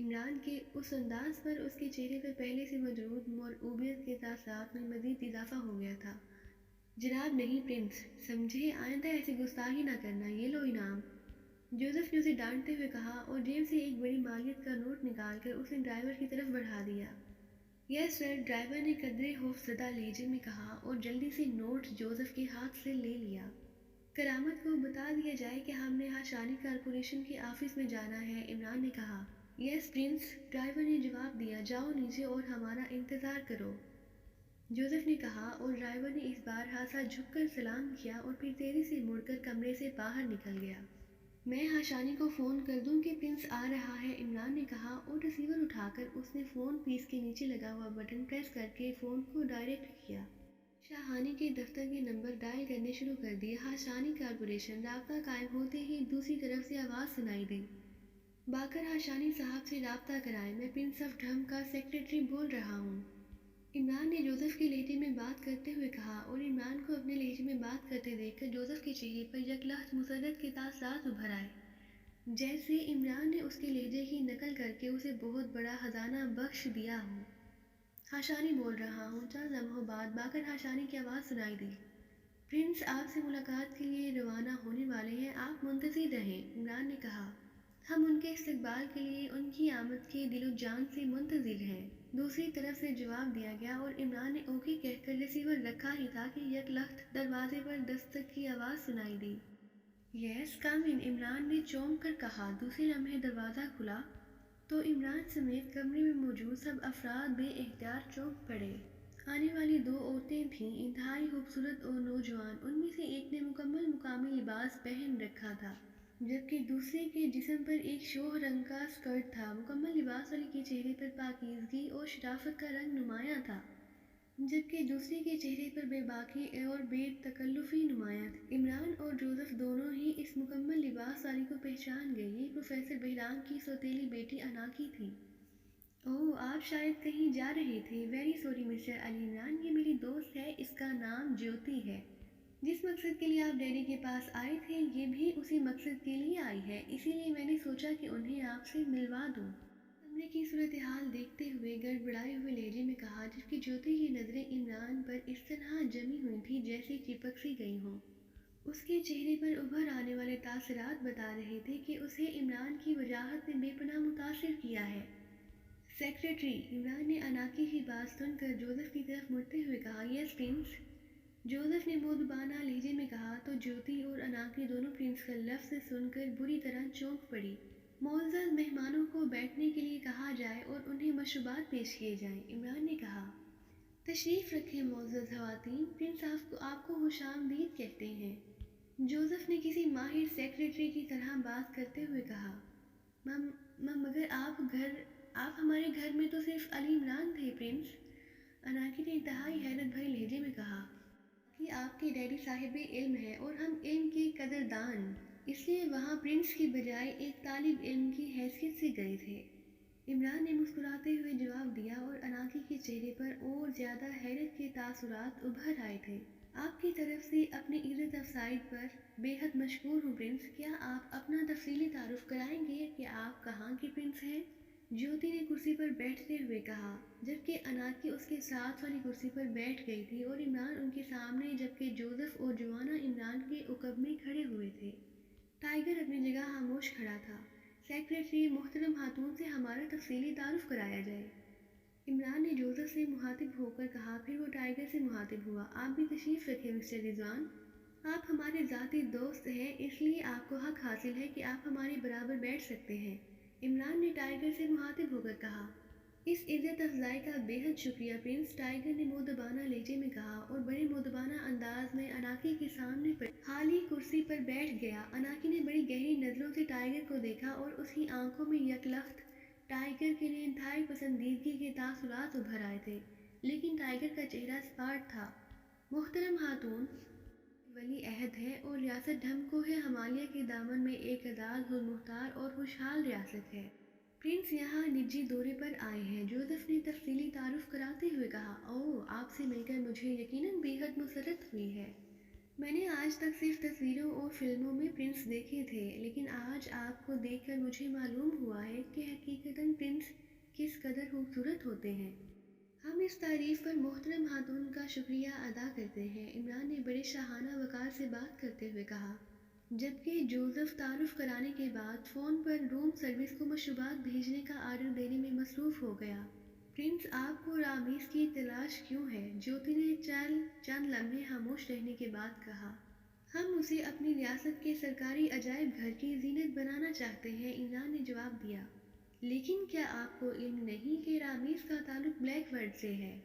عمران کے اس انداز پر اس کے چہرے پر پہلے سے موجود مرعوبیت کے تاثرات میں مزید اضافہ ہو گیا تھا۔ جناب نہیں پرنس، سمجھے آئندہ ایسی گستاخی نہ کرنا، یہ لو انعام، جوزف نے اسے ڈانٹتے ہوئے کہا اور جیب سے ایک بڑی مالیت کا نوٹ نکال کر اسے ڈرائیور کی طرف بڑھا دیا۔ یس سر، ڈرائیور نے قدرے خوفزدہ لہجے میں کہا اور جلدی سے نوٹ جوزف کے ہاتھ سے لے لیا۔ کرامت کو بتا دیا جائے کہ ہم نے ہاشانی کارپوریشن کے آفس میں جانا ہے، عمران نے کہا۔ یس پرنس، ڈرائیور نے جواب دیا، جاؤ نیچے اور ہمارا انتظار کرو، جوزف نے کہا اور ڈرائیور نے اس بار ہاتھا جھک کر سلام کیا اور پھر تیزی سے مڑ کر کمرے سے باہر نکل گیا۔ میں ہاشانی کو فون کر دوں کہ پرنس آ رہا ہے، عمران نے کہا اور ریسیور اٹھا کر اس نے فون پیس کے نیچے لگا ہوا بٹن پریس کر کے فون کو ڈائریکٹ کیا۔ شاہانی کے دفتر کے نمبر ڈائل کرنے شروع کر دیے۔ ہاشانی کارپوریشن، رابطہ قائم ہوتے ہی دوسری طرف سے آواز سنائی دی، باکر ہاشانی صاحب سے رابطہ کرائیں، میں پرنس آف ڈھم کا سیکریٹری بول رہا ہوں، عمران نے جوزف کے لہجے میں بات کرتے ہوئے کہا اور عمران کو اپنے لہجے میں بات کرتے دیکھ کر جوزف کے چہرے پر یکلخت مسرت کے تاثرات ابھر آئے، جیسے عمران نے اس کے لہجے کی نقل کر کے اسے بہت بڑا خزانہ بخش دیا ہو۔ ہاشانی بول رہا ہوں، چند لمحوں بعد باکر ہاشانی کی آواز سنائی دی، پرنس آپ سے ملاقات کے لیے روانہ ہونے والے ہیں، آپ منتظر رہیں، عمران نے کہا، ہم ان کے استقبال کے لیے ان کی آمد کے دل و جان سے منتظر ہیں، دوسری طرف سے جواب دیا گیا اور عمران نے اوکے کہہ کر ریسیور رکھا ہی تھا کہ یکلخت دروازے پر دستک کی آواز سنائی دی۔ یس کم ان، عمران نے چونک کر کہا۔ دوسرے لمحے دروازہ کھلا تو عمران سمیت کمرے میں موجود سب افراد بے اختیار چونک پڑے۔ آنے والی دو عورتیں تھیں، انتہائی خوبصورت اور نوجوان، ان میں سے ایک نے مکمل مقامی لباس پہن رکھا تھا جبکہ دوسرے کے جسم پر ایک شوخ رنگ کا اسکرٹ تھا۔ مکمل لباس والی کے چہرے پر پاکیزگی اور شرافت کا رنگ نمایاں تھا جبکہ دوسرے کے چہرے پر بے باکی اور بے تکلفی نمایاں تھی۔ عمران اور جوزف دونوں ہی اس مکمل لباس والی کو پہچان گئے، یہ پروفیسر بحران کی سوتیلی بیٹی اناکی تھی۔ اوہ، آپ شاید کہیں جا رہے تھے، very sorry mister Ali Imran, یہ میری دوست ہے، اس کا نام جیوتی ہے، جس مقصد کے لیے آپ ڈیڈی کے پاس آئے تھے یہ بھی اسی مقصد کے لیے آئی ہے، اسی لیے میں نے سوچا کہ انہیں آپ سے ملوا دوں، کمرے کی صورتحال دیکھتے ہوئے گڑبڑائے ہوئے لہجے میں کہا جبکہ جیوتی کی نظریں عمران پر اس طرح جمی ہوئی تھیں جیسے چپک سی گئی ہوں۔ اس کے چہرے پر ابھر آنے والے تاثرات بتا رہے تھے کہ اسے عمران کی وجاہت نے بے پناہ متاثر کیا ہے۔ سیکریٹری، عمران نے اناکی کی بات سن کر جوزف کی طرف مڑتے ہوئے کہا، یس پرنس، جوزف نے مؤدبانہ لہجے میں کہا تو جیوتی اور اناکی دونوں پرنس کا لفظ سن کر بری طرح چونک پڑی۔ معزز مہمانوں کو بیٹھنے کے لیے کہا جائے اور انہیں مشروبات پیش کیے جائیں، عمران نے کہا۔ تشریف رکھیں معزز خواتین، پرنس آپ کو خوش آمدید کہتے ہیں، جوزف نے کسی ماہر سیکریٹری کی طرح بات کرتے ہوئے کہا۔ مگر آپ ہمارے گھر میں تو صرف علی عمران تھے پرنس، اناکی نے انتہائی حیرت بھرے لہجے میں کہا، کہ آپ کے ڈیڈی صاحب علم ہیں اور ہم علم کے قدردان، اس لیے وہاں پرنس کی بجائے ایک طالب علم کی حیثیت سے گئے تھے، عمران نے مسکراتے ہوئے جواب دیا اور اناکی کے چہرے پر اور زیادہ حیرت کے تاثرات ابھر آئے تھے۔ آپ کی طرف سے اپنی عزت افزائی پر بے حد مشکور ہوں پرنس، کیا آپ اپنا تفصیلی تعارف کرائیں گے کہ آپ کہاں کے پرنس ہیں؟ جیوتی نے کرسی پر بیٹھتے ہوئے کہا جبکہ اناکی اس کے ساتھ والی کرسی پر بیٹھ گئی تھی اور عمران ان کے سامنے جبکہ جوزف اور جوانا عمران کے عقب میں کھڑے ہوئے تھے۔ ٹائیگر اپنی جگہ خاموش کھڑا تھا۔ سیکریٹری، محترم خاتون سے ہمارا تفصیلی تعارف کرایا جائے، عمران نے جوزف سے مخاطب ہو کر کہا، پھر وہ ٹائیگر سے مخاطب ہوا، آپ بھی تشریف رکھیں مسٹر رضوان، آپ ہمارے ذاتی دوست ہیں اس لیے آپ کو حق حاصل ہے کہ آپ ہمارے برابر بیٹھ سکتے ہیں، عمران نے ٹائیگر سے مخاطب ہو کر کہا۔ اس عزت افزائی کا بے حد شکریہ پرنس، ٹائیگر نے مؤدبانہ لہجے میں کہا اور بڑے مؤدبانہ انداز میں اناکی کے سامنے خالی کرسی پر بیٹھ گیا۔ اناکی نے بڑی گہری نظروں سے ٹائیگر کو دیکھا اور اس کی آنکھوں میں یکلخت ٹائیگر کے لیے انتہائی پسندیدگی کے تاثرات ابھر آئے تھے، لیکن ٹائیگر کا چہرہ سپاٹ تھا۔ محترم خاتون، ولی عہد ہے اور ریاست ڈھم کو ہے ہمالیہ کے دامن میں ایک آزاد، خودمختار اور خوشحال ریاست ہے، پرنس یہاں نجی دورے پر آئے ہیں، جوزف نے تفصیلی تعارف کراتے ہوئے کہا، اوہ، آپ سے مل کر مجھے یقیناً بے حد مسرت ہوئی ہے، میں نے آج تک صرف تصویروں اور فلموں میں پرنس دیکھے تھے، لیکن آج آپ کو دیکھ کر مجھے معلوم ہوا ہے کہ حقیقتاً پرنس کس قدر خوبصورت ہوتے ہیں۔ ہم اس تعریف پر محترم خاتون کا شکریہ ادا کرتے ہیں، عمران نے بڑے شاہانہ وقار سے بات کرتے ہوئے کہا، جبکہ جوزف تعارف کرانے کے بعد فون پر روم سروس کو مشروبات بھیجنے کا آرڈر دینے میں مصروف ہو گیا۔ پرنس، آپ کو رامیز کی تلاش کیوں ہے؟ جیوتی نے چند لمحے خاموش رہنے کے بعد کہا۔ ہم اسے اپنی ریاست کے سرکاری عجائب گھر کی زینت بنانا چاہتے ہیں، عمران نے جواب دیا۔ لیکن کیا آپ کو علم نہیں کہ رامیز کا تعلق بلیک ورڈ سے ہے؟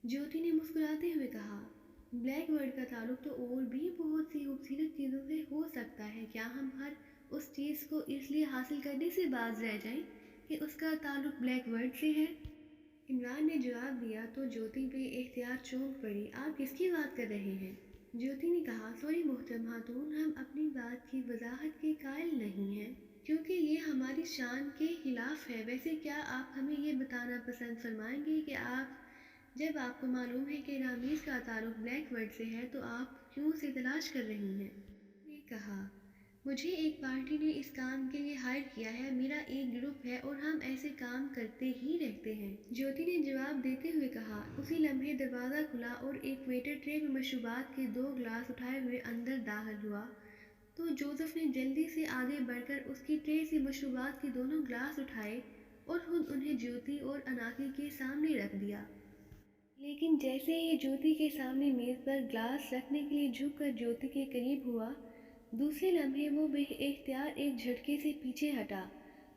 جیوتی نے مسکراتے ہوئے کہا، بلیک ورڈ کا تعلق تو اور بھی بہت سی خوبصورت چیزوں سے ہو سکتا ہے، کیا ہم ہر اس چیز کو اس لیے حاصل کرنے سے باز رہ جائیں کہ اس کا تعلق بلیک ورڈ سے ہے؟ عمران نے جواب دیا تو جیوتی بے اختیار چونک پڑی۔ آپ کس کی بات کر رہے ہیں؟ جیوتی نے کہا، سوری محترم خاتون، ہم اپنی بات کی وضاحت کے قائل نہیں ہیں کیونکہ یہ ہماری شان کے خلاف ہے۔ ویسے کیا آپ ہمیں یہ بتانا پسند فرمائیں گے کہ جب آپ کو معلوم ہے کہ رامیز کا تعلق بلیک ورڈ سے ہے تو آپ کیوں اسے تلاش کر رہی ہیں؟ نے کہا، مجھے ایک پارٹی نے اس کام کے لیے ہائر کیا ہے، میرا ایک گروپ ہے اور ہم ایسے کام کرتے ہی رہتے ہیں، جیوتی نے جواب دیتے ہوئے کہا۔ اسی لمحے دروازہ کھلا اور ایک ویٹر ٹرے میں مشروبات کے 2 گلاس اٹھائے ہوئے اندر داخل ہوا تو جوزف نے جلدی سے آگے بڑھ کر اس کی ٹرے سے مشروبات کے دونوں گلاس اٹھائے اور خود انہیں جیوتی اور اناکی کے سامنے رکھ دیا۔ لیکن جیسے ہی جیوتی کے سامنے میز پر گلاس رکھنے کے لیے جھک کر جیوتی کے قریب ہوا، دوسرے لمحے وہ بے اختیار ایک جھٹکے سے پیچھے ہٹا۔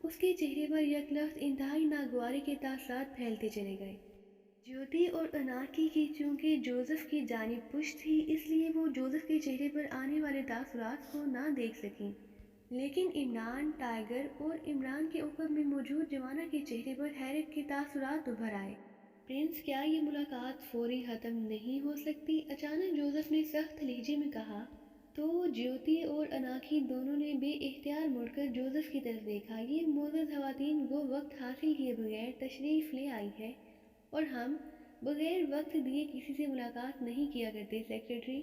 اس کے چہرے پر یک لخت انتہائی ناگواری کے تاثرات پھیلتے چلے گئے۔ جیوتی اور اناکی کی چونکہ جوزف کی جانب پشت تھی، اس لیے وہ جوزف کے چہرے پر آنے والے تاثرات کو نہ دیکھ سکیں، لیکن عمران، ٹائیگر اور عمران کے عقب میں موجود جوانا کے چہرے پر حیرت کے تاثرات ابھر آئے۔ پرنس، کیا یہ ملاقات فوری ختم نہیں ہو سکتی؟ اچانک جوزف نے سخت لہجے میں کہا تو جیوتی اور اناکی دونوں نے بے اختیار مڑ کر جوزف کی طرف دیکھا۔ یہ معزز خواتین وہ وقت حاصل کیے بغیر تشریف لے آئی ہے اور ہم بغیر وقت دیے کسی سے ملاقات نہیں کیا کرتے سیکریٹری۔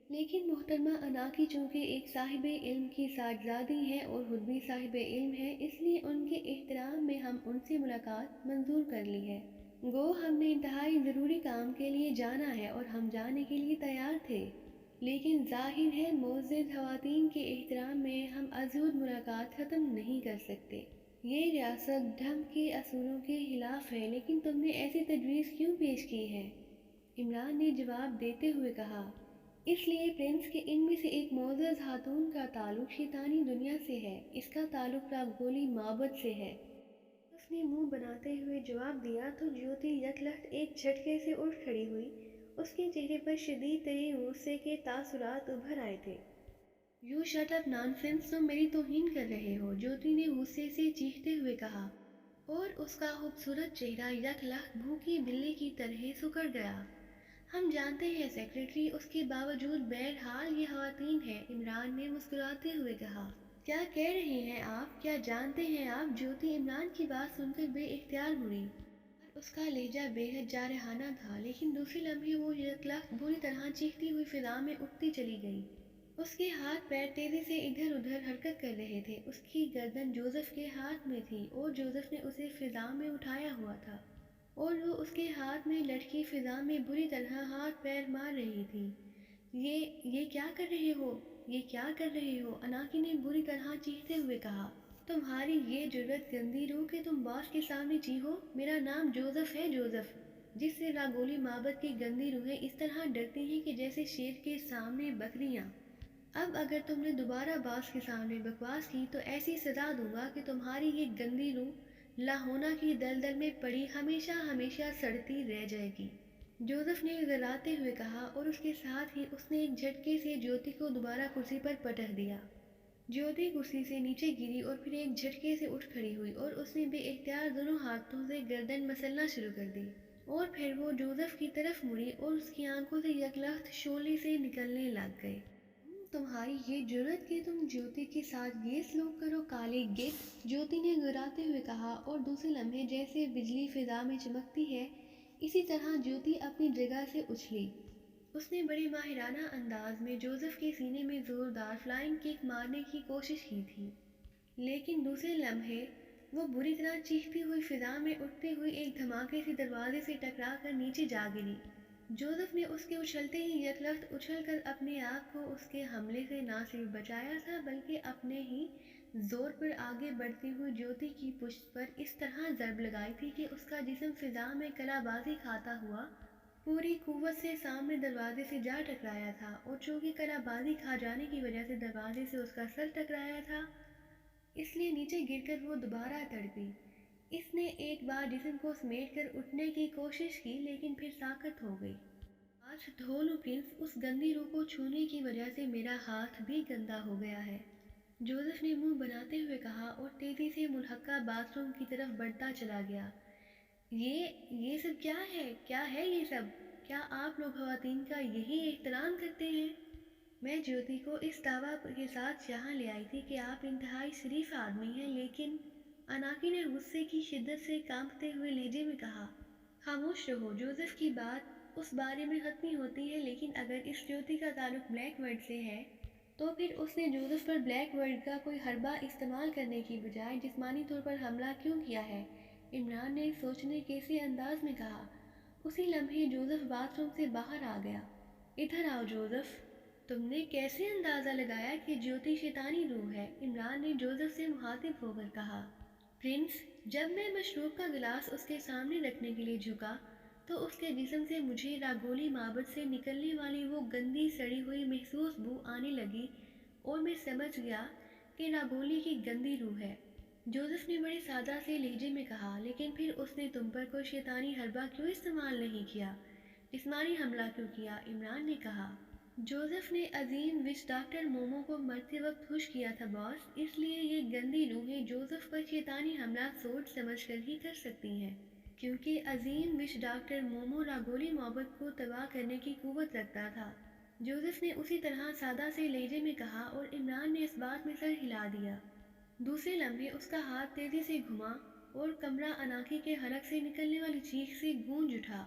لیکن محترمہ اناکی چونکہ ایک صاحب علم کی صاحبزادی ہیں اور خود بھی صاحب علم ہیں، اس لیے ان کے احترام میں ہم ان سے ملاقات منظور کر لی ہے۔ گو ہم نے انتہائی ضروری کام کے لیے جانا ہے اور ہم جانے کے لیے تیار تھے، لیکن ظاہر ہے معزز خواتین کے احترام میں ہم ازحد ملاقات ختم نہیں کر سکتے۔ یہ ریاست ڈھنگ کے اصولوں کے خلاف ہے، لیکن تم نے ایسی تجویز کیوں پیش کی ہے؟ عمران نے جواب دیتے ہوئے کہا، اس لیے پرنس کہ ان میں سے ایک معزز خاتون کا تعلق شیطانی دنیا سے ہے، اس کا تعلق راگولی معبد سے ہے۔ اس نے منہ بناتے ہوئے جواب دیا تو جیوتی یک لخت ایک جھٹکے سے اٹھ کھڑی ہوئی۔ اس کے چہرے پر شدید ترین غصے کے تاثرات ابھر آئے تھے۔ یو شٹ اپ نانسنس، تم میری توہین کر رہے ہو، جیوتی نے غصے سے چیختے ہوئے کہا، اور اس کا خوبصورت چہرہ یک لخت بھوکی بلی کی طرح سکڑ گیا۔ ہم جانتے ہیں سیکریٹری، اس کے باوجود بہرحال یہ خواتین ہیں، عمران نے مسکراتے ہوئے کہا۔ کیا کہہ رہے ہیں آپ؟ کیا جانتے ہیں آپ؟ جیوتی عمران کی بات سن کر بے اختیار مڑی اور اس کا لہجہ بے حد جارحانہ تھا، لیکن دوسرے لمحے وہ یک لخت بری طرح چیختی ہوئی فضا میں اٹھتی چلی گئی۔ اس کے ہاتھ پیر تیزی سے ادھر ادھر حرکت کر رہے تھے، اس کی گردن جوزف کے ہاتھ میں تھی اور جوزف نے اسے فضا میں اٹھایا ہوا تھا اور وہ اس کے ہاتھ میں لٹکی فضا میں بری طرح ہاتھ پیر مار رہی تھی۔ یہ کیا کر رہے ہو؟ یہ کیا کر رہے ہو؟ اناکی نے بری طرح چیختے ہوئے کہا۔ تمہاری یہ جرأت گندی روح کہ تم باس کے سامنے چیخو، میرا نام جوزف ہے، جوزف، جس سے راگولی معبد کی گندی روحیں اس طرح ڈرتی ہیں کہ جیسے شیر کے سامنے بکریاں۔ اب اگر تم نے دوبارہ باس کے سامنے بکواس کی تو ایسی سزا دوں گا کہ تمہاری یہ گندی روح لاہونا کی دلدل میں پڑی ہمیشہ ہمیشہ سڑتی رہ جائے گی، جوزف نے غراتے ہوئے کہا، اور اس کے ساتھ ہی اس نے ایک جھٹکے سے جیوتی کو دوبارہ کرسی پر پٹک دیا۔ جیوتی کرسی سے نیچے گری اور پھر ایک جھٹکے سے اٹھ کھڑی ہوئی اور اس نے بے اختیار دونوں ہاتھوں سے گردن مسلنا شروع کر دی اور پھر وہ جوزف کی طرف مڑی اور اس کی آنکھوں سے یک لخت شعلے سے نکلنے لگ گئے۔ تمہاری یہ جرأت کہ تم جیوتی کے ساتھ یہ سلوک کرو، کالے گٹ، جیوتی نے گراتے ہوئے کہا، اور دوسرے لمحے جیسے بجلی فضا میں چمکتی ہے اسی طرح جیوتی اپنی جگہ سے اچھلی۔ اس نے بڑے ماہرانہ انداز میں جوزف کے سینے میں زوردار فلائنگ کک مارنے کی کوشش کی تھی، لیکن دوسرے لمحے وہ بری طرح چیختی ہوئی فضا میں اٹھتی ہوئی ایک دھماکے سے دروازے سے ٹکرا کر نیچے جا گری۔ جوزف نے اس کے اچھلتے ہی یکلخت اچھل کر اپنے آپ کو اس کے حملے سے نہ صرف بچایا تھا بلکہ اپنے ہی زور پر آگے بڑھتی ہوئی جیوتی کی پشت پر اس طرح ضرب لگائی تھی کہ اس کا جسم فضا میں کلا بازی کھاتا ہوا پوری قوت سے سامنے دروازے سے جا ٹکرایا تھا، اور چونکہ کلا بازی کھا جانے کی وجہ سے دروازے سے اس کا سر ٹکرایا تھا، اس لیے نیچے گر کر وہ دوبارہ تڑپی۔ اس نے ایک بار جسم کو سمیٹ کر اٹھنے کی کوشش کی لیکن پھر ساکت ہو گئی۔ ہاتھ دھو لو پرنس، اس گندی روح کو چھونے کی وجہ سے میرا ہاتھ بھی گندا ہو گیا ہے، جوزف نے منہ بناتے ہوئے کہا اور تیزی سے ملحقہ باتھ روم کی طرف بڑھتا چلا گیا۔ یہ سب کیا ہے یہ سب؟ کیا آپ لوگ خواتین کا یہی احترام کرتے ہیں؟ میں جیوتی کو اس دعویٰ کے ساتھ یہاں لے آئی تھی کہ آپ انتہائی شریف آدمی ہیں، لیکن اناکی نے غصے کی شدت سے کانپتے ہوئے لہجے میں کہا۔ خاموش رہو، جوزف کی بات اس بارے میں ختم ہوتی ہے، لیکن اگر اس جیوتی کا تعلق بلیک ورڈ سے ہے تو پھر اس نے جوزف پر بلیک ورڈ کا کوئی حربہ استعمال کرنے کی بجائے جسمانی طور پر حملہ کیوں کیا ہے؟ عمران نے سوچنے کے سے انداز میں کہا۔ اسی لمحے جوزف باتھ روم سے باہر آ گیا۔ ادھر آؤ جوزف، تم نے کیسے اندازہ لگایا کہ جیوتی شیطانی روح ہے؟ عمران نے جوزف سے مخاطب ہو کر کہا۔ پرنس، جب میں مشروب کا گلاس اس کے سامنے رکھنے کے لیے جھکا تو اس کے جسم سے مجھے راگولی معبد سے نکلنے والی وہ گندی سڑی ہوئی محسوس بو آنے لگی اور میں سمجھ گیا کہ راگولی کی گندی روح ہے۔ جوزف نے بڑے سادہ سے لہجے میں کہا، لیکن پھر اس نے تم پر کوئی شیطانی حربہ کیوں استعمال نہیں کیا؟ جسمانی حملہ کیوں کیا؟ عمران نے کہا۔ جوزف نے عظیم وچ ڈاکٹر مومو کو مرتے وقت خوش کیا تھا باس، اس لیے یہ گندی روحیں جوزف پر شیطانی حملہ سوچ سمجھ کر ہی کر سکتی ہیں، کیونکہ عظیم وچ ڈاکٹر مومو راگولی معبد کو تباہ کرنے کی قوت رکھتا تھا۔ جوزف نے اسی طرح سادہ سے لہجے میں کہا اور عمران نے اس بات میں سر ہلا دیا۔ دوسرے لمحے اس کا ہاتھ تیزی سے گھما اور کمرہ اناکی کے حلق سے نکلنے والی چیخ سے گونج اٹھا۔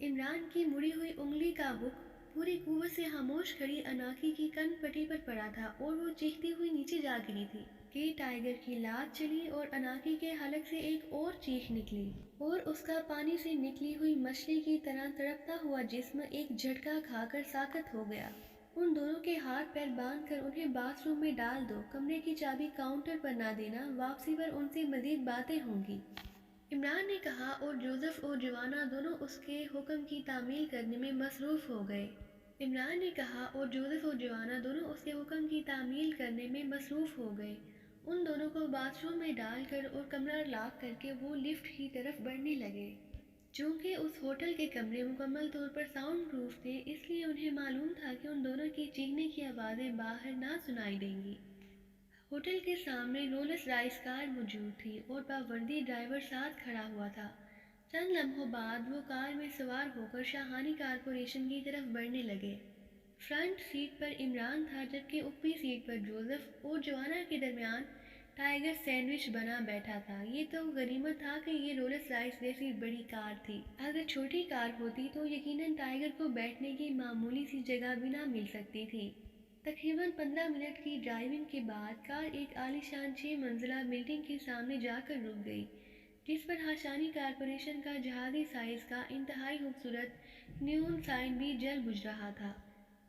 عمران کی مڑی ہوئی انگلی کا ہک پوری قوت سے خاموش کھڑی اناکی کی کن پٹی پر پڑا تھا اور وہ چیختی ہوئی نیچے جا گری تھی کہ ٹائیگر کی لات چلی اور اناکی کے حلق سے ایک اور چیخ نکلی اور اس کا پانی سے نکلی ہوئی مچھلی کی طرح تڑپتا ہوا جسم ایک جھٹکا کھا کر ساکت ہو گیا۔ ان دونوں کے ہاتھ پیر باندھ کر انہیں باتھ روم میں ڈال دو، کمرے کی چابی کاؤنٹر پر نہ دینا، واپسی پر ان سے مزید باتیں ہوں گی، عمران نے کہا اور جوزف اور جوانا دونوں اس کے حکم کی تعمیل کرنے میں مصروف ہو گئے۔ عمران نے کہا اور جوزف اور جوانا دونوں اس کے حکم کی تعمیل کرنے میں مصروف ہو گئے۔ ان دونوں کو باتھ روم میں ڈال کر اور کمرہ لاک کر کے وہ لفٹ کی طرف بڑھنے لگے۔ چونکہ اس ہوٹل کے کمرے مکمل طور پر ساؤنڈ پروف تھے، اس لیے انہیں معلوم تھا کہ ان دونوں کی چیخنے کی آوازیں باہر نہ سنائی دیں گی۔ ہوٹل کے سامنے رولس رائس کار موجود تھی اور باوردی ڈرائیور ساتھ کھڑا ہوا تھا۔ چند لمحوں بعد وہ کار میں سوار ہو کر شاہانی کارپوریشن کی طرف بڑھنے لگے۔ فرنٹ سیٹ پر عمران تھا جبکہ اوپری سیٹ پر جوزف اور جوانا کے درمیان ٹائیگر سینڈوچ بنا بیٹھا تھا۔ یہ تو غنیمت تھا کہ یہ رولس رائس جیسی بڑی کار تھی، اگر چھوٹی کار ہوتی تو یقیناً ٹائیگر کو بیٹھنے کی معمولی سی جگہ بھی نہ مل سکتی تھی۔ تقریباً 15 منٹ کی ڈرائیونگ کے بعد کار ایک عالیشان 6 منزلہ بلڈنگ کے سامنے جا کر رک گئی، جس پر ہاشانی کارپوریشن کا جہازی سائز کا انتہائی خوبصورت نیون سائن بھی جل بجھ رہا تھا۔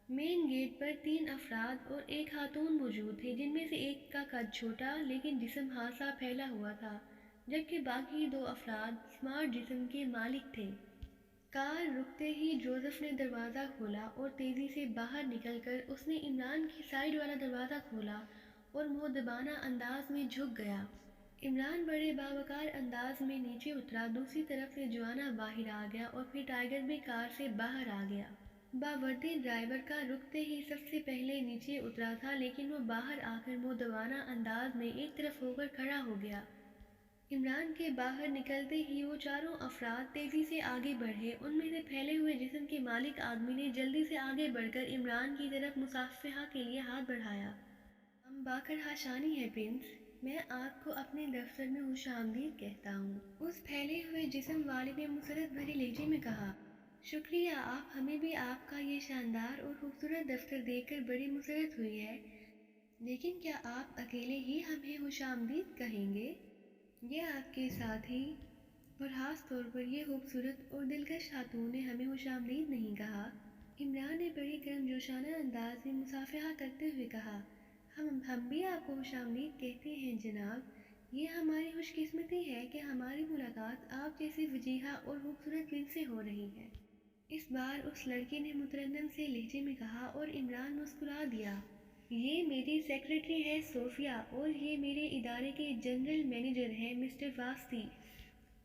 مین گیٹ پر 3 افراد اور ایک خاتون موجود تھے، جن میں سے ایک کا قد چھوٹا لیکن جسم خاصا پھیلا ہوا تھا، جبکہ باقی 2 افراد اسمارٹ جسم کے مالک تھے۔ کار رکتے ہی جوزف نے دروازہ کھولا اور تیزی سے باہر نکل کر اس نے عمران کی سائیڈ والا دروازہ کھولا اور مؤدبانہ انداز میں جھک گیا۔ عمران بڑے باوقار انداز میں نیچے اترا، دوسری طرف سے جوانا باہر آ گیا اور پھر ٹائیگر بھی کار سے باہر آ گیا۔ باوردی ڈرائیور کا رکتے ہی سب سے پہلے نیچے اترا تھا، لیکن وہ باہر آ کر مؤدبانہ انداز میں ایک طرف ہو کر کھڑا ہو گیا۔ عمران کے باہر نکلتے ہی وہ چاروں افراد تیزی سے آگے بڑھے۔ ان میں سے پھیلے ہوئے جسم کے مالک آدمی نے جلدی سے آگے بڑھ کر عمران کی طرف مصافحہ کے لیے ہاتھ بڑھایا۔ ہم باقر ہاشانی ہیں پرنس، میں آپ کو اپنے دفتر میں خوش آمدید کہتا ہوں، اس پھیلے ہوئے جسم والے نے مسرت بھرے لہجے میں کہا۔ شکریہ، آپ ہمیں بھی آپ کا یہ شاندار اور خوبصورت دفتر دیکھ کر بڑی مسرت ہوئی ہے، لیکن کیا آپ اکیلے ہی ہمیں خوش آمدید کہیں گے؟ یہ آپ کے ساتھی اور خاص طور پر یہ خوبصورت اور دلکش خاتون نے ہمیں خوش آمدید نہیں کہا۔ عمران نے بڑی گرم جوشانہ انداز میں مصافحہ کرتے ہوئے کہا، ہم بھی آپ کو خوش آمدید کہتے ہیں جناب، یہ ہماری خوش قسمتی ہے کہ ہماری ملاقات آپ جیسے وجیحہ اور خوبصورت دل سے ہو رہی ہے۔ اس بار اس لڑکی نے مترنم سے لہجے میں کہا اور عمران مسکرا دیا۔ یہ میری سیکرٹری ہے صوفیہ اور یہ میرے ادارے کے جنرل مینیجر ہیں مسٹر واسطی۔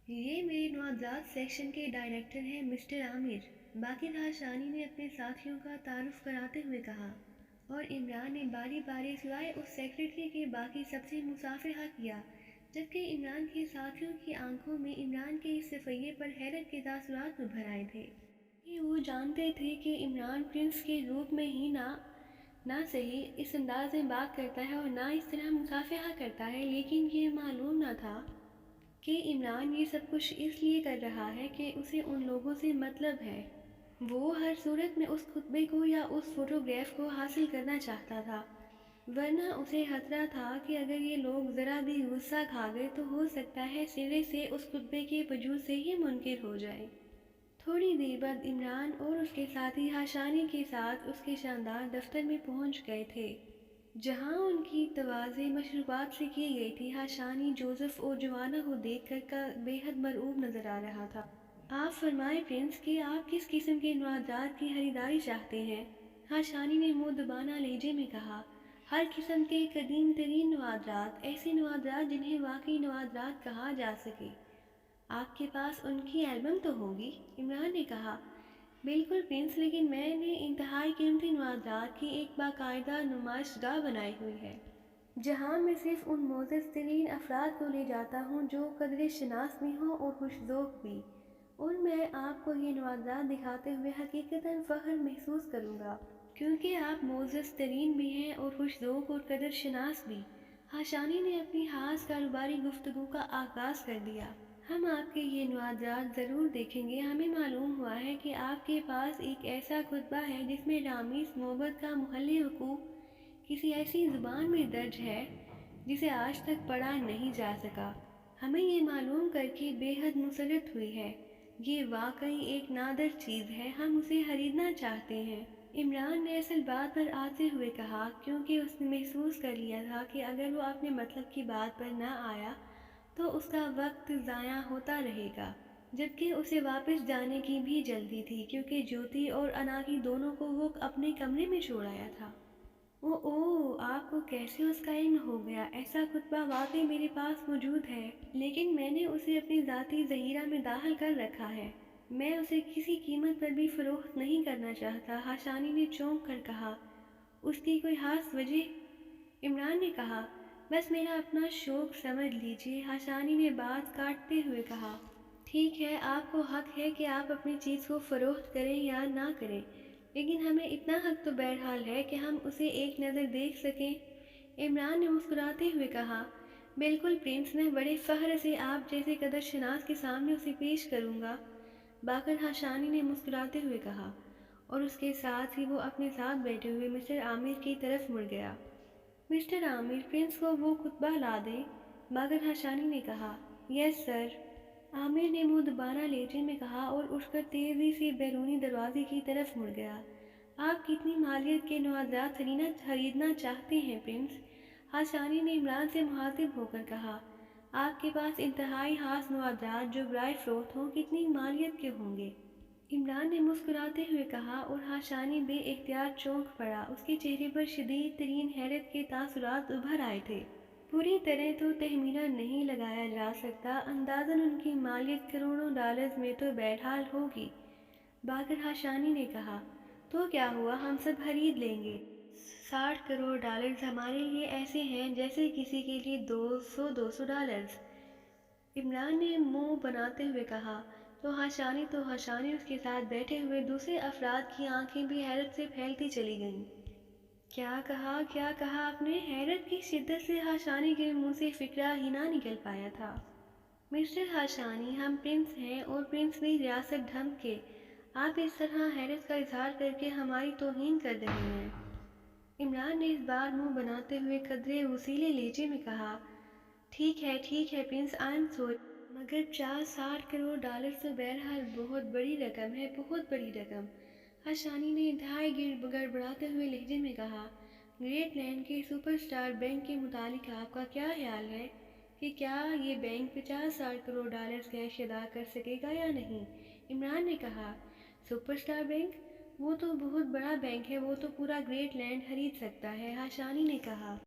یہ میرے نوادرات سیکشن کے ڈائریکٹر ہیں مسٹر عامر۔ باقر ہاشانی نے اپنے ساتھیوں کا تعارف کراتے ہوئے کہا، اور عمران نے باری باری سوائے اس سیکرٹری کے باقی سب سے مصافحہ کیا، جبکہ عمران کے ساتھیوں کی آنکھوں میں عمران کے اس صفحے پر حیرت کے تاثرات ابھر آئے تھے۔ کہ وہ جانتے تھے کہ عمران پرنس کے روپ میں ہی نہ صحیح اس انداز میں بات کرتا ہے اور نہ اس طرح مصافحہ کرتا ہے، لیکن یہ معلوم نہ تھا کہ عمران یہ سب کچھ اس لیے کر رہا ہے کہ اسے ان لوگوں سے مطلب ہے۔ وہ ہر صورت میں اس خطبے کو یا اس فوٹوگراف کو حاصل کرنا چاہتا تھا، ورنہ اسے خطرہ تھا کہ اگر یہ لوگ ذرا بھی غصہ کھا گئے تو ہو سکتا ہے سرے سے اس خطبے کے وجود سے ہی منکر ہو جائے۔ تھوڑی دیر بعد عمران اور اس کے ساتھی ہاشانی کے ساتھ اس کے شاندار دفتر میں پہنچ گئے تھے، جہاں ان کی تواضع مشروبات سے کی گئی تھی۔ ہاشانی جوزف اور جوانا کو دیکھ کر بے حد مرعوب نظر آ رہا تھا۔ آپ فرمائیں پرنس کہ آپ کس قسم کے نوادرات کی خریداری چاہتے ہیں؟ ہاشانی نے مؤدبانہ لہجے میں کہا، ہر قسم کے قدیم ترین نوادرات، ایسے نوادرات جنہیں واقعی نوادرات کہا جا سکے۔ آپ کے پاس ان کی البم تو ہوگی؟ عمران نے کہا، بالکل پرنس، لیکن میں نے انتہائی قیمتی نوادرات کی ایک باقاعدہ نمائش گاہ بنائی ہوئی ہے، جہاں میں صرف ان معزز ترین افراد کو لے جاتا ہوں جو قدر شناس بھی ہوں اور خوش ذوق بھی، اور میں آپ کو یہ نوادرات دکھاتے ہوئے حقیقتاً فخر محسوس کروں گا، کیونکہ آپ معزز ترین بھی ہیں اور خوش ذوق اور قدر شناس بھی۔ ہاشانی نے اپنی خاص کاروباری گفتگو کا آغاز کر دیا، ہم آپ کے یہ نوادرات ضرور دیکھیں گے۔ ہمیں معلوم ہوا ہے کہ آپ کے پاس ایک ایسا خطبہ ہے جس میں رامز محبت کا محل وقوع کسی ایسی زبان میں درج ہے جسے آج تک پڑھا نہیں جا سکا۔ ہمیں یہ معلوم کر کے بے حد مسرت ہوئی ہے، یہ واقعی ایک نادر چیز ہے، ہم اسے خریدنا چاہتے ہیں۔ عمران نے اصل بات پر آتے ہوئے کہا، کیونکہ اس نے محسوس کر لیا تھا کہ اگر وہ اپنے مطلب کی بات پر نہ آیا تو اس کا وقت ضائع ہوتا رہے گا، جبکہ اسے واپس جانے کی بھی جلدی تھی، کیونکہ جیوتی اور اناکی دونوں کو وہ اپنے کمرے میں چھوڑ آیا تھا۔ آپ کو کیسے اس کا علم ہو گیا؟ ایسا خطبہ واقعی میرے پاس موجود ہے، لیکن میں نے اسے اپنی ذاتی ذخیرہ میں داخل کر رکھا ہے، میں اسے کسی قیمت پر بھی فروخت نہیں کرنا چاہتا۔ ہاشانی نے چونک کر کہا، اس کی کوئی خاص وجہ؟ عمران نے کہا، بس میرا اپنا شوق سمجھ لیجیے۔ ہاشانی نے بات کاٹتے ہوئے کہا، ٹھیک ہے، آپ کو حق ہے کہ آپ اپنی چیز کو فروخت کریں یا نہ کریں، لیکن ہمیں اتنا حق تو بہرحال ہے کہ ہم اسے ایک نظر دیکھ سکیں۔ عمران نے مسکراتے ہوئے کہا، بالکل پرنس، میں بڑے فخر سے آپ جیسے قدر شناس کے سامنے اسے پیش کروں گا۔ باقر ہاشانی نے مسکراتے ہوئے کہا، اور اس کے ساتھ ہی وہ اپنے ساتھ بیٹھے ہوئے مسٹر عامر کی طرف مڑ گیا۔ مسٹر عامر، پرنس کو وہ خطبہ لا دیں۔ باقر ہاشانی نے کہا، یس سر۔ عامر نے مؤدبانہ لہجے میں کہا اور اٹھ کر تیزی سے بیرونی دروازے کی طرف مڑ گیا۔ آپ کتنی مالیت کے نوادرات خریدنا چاہتے ہیں پرنس؟ ہاشانی نے عمران سے مخاطب ہو کر کہا، آپ کے پاس انتہائی خاص نوادرات جو برائے فروخت ہوں، کتنی مالیت کے ہوں گے؟ عمران نے مسکراتے ہوئے کہا، اور ہاشانی بے اختیار چونک پڑا، اس کے چہرے پر شدید ترین حیرت کے تاثرات ابھر آئے تھے۔ پوری طرح تو تخمینہ نہیں لگایا جا سکتا، اندازاً ان کی مالیت کروڑوں ڈالرز میں تو بہرحال ہوگی۔ باقر ہاشانی نے کہا، تو کیا ہوا، ہم سب خرید لیں گے۔ 60 کروڑ ڈالرز ہمارے لیے ایسے ہیں جیسے کسی کے لیے 200 ڈالرز۔ عمران نے منہ بناتے ہوئے کہا، تو ہاشانی اس کے ساتھ بیٹھے ہوئے دوسرے افراد کی آنکھیں بھی حیرت سے پھیلتی چلی گئیں۔ کیا کہا آپ نے؟ حیرت کی شدت سے ہاشانی کے منہ سے فقرہ ہی نہ نکل پایا تھا۔ مسٹر ہاشانی، ہم پرنس ہیں اور پرنس بھی ریاست ڈھنگ کے، آپ اس طرح حیرت کا اظہار کر کے ہماری توہین کر رہے ہیں۔ عمران نے اس بار منہ بناتے ہوئے قدرے وسیلے لہجے میں کہا، ٹھیک ہے پرنس، آئی ایم سوری، مگر 50-60 کروڑ ڈالر تو بہرحال بہت بڑی رقم ہے، بہت بڑی رقم۔ ہاشانی نے انتہائی گڑبڑاتے ہوئے لہجے میں کہا، گریٹ لینڈ کے سپر سٹار بینک کے متعلق آپ کا کیا خیال ہے کہ کیا یہ بینک 50-60 کروڑ ڈالر کیش ادا کر سکے گا یا نہیں؟ عمران نے کہا، سپر سٹار بینک؟ وہ تو بہت بڑا بینک ہے، وہ تو پورا گریٹ لینڈ خرید سکتا ہے۔ ہاشانی نے کہا۔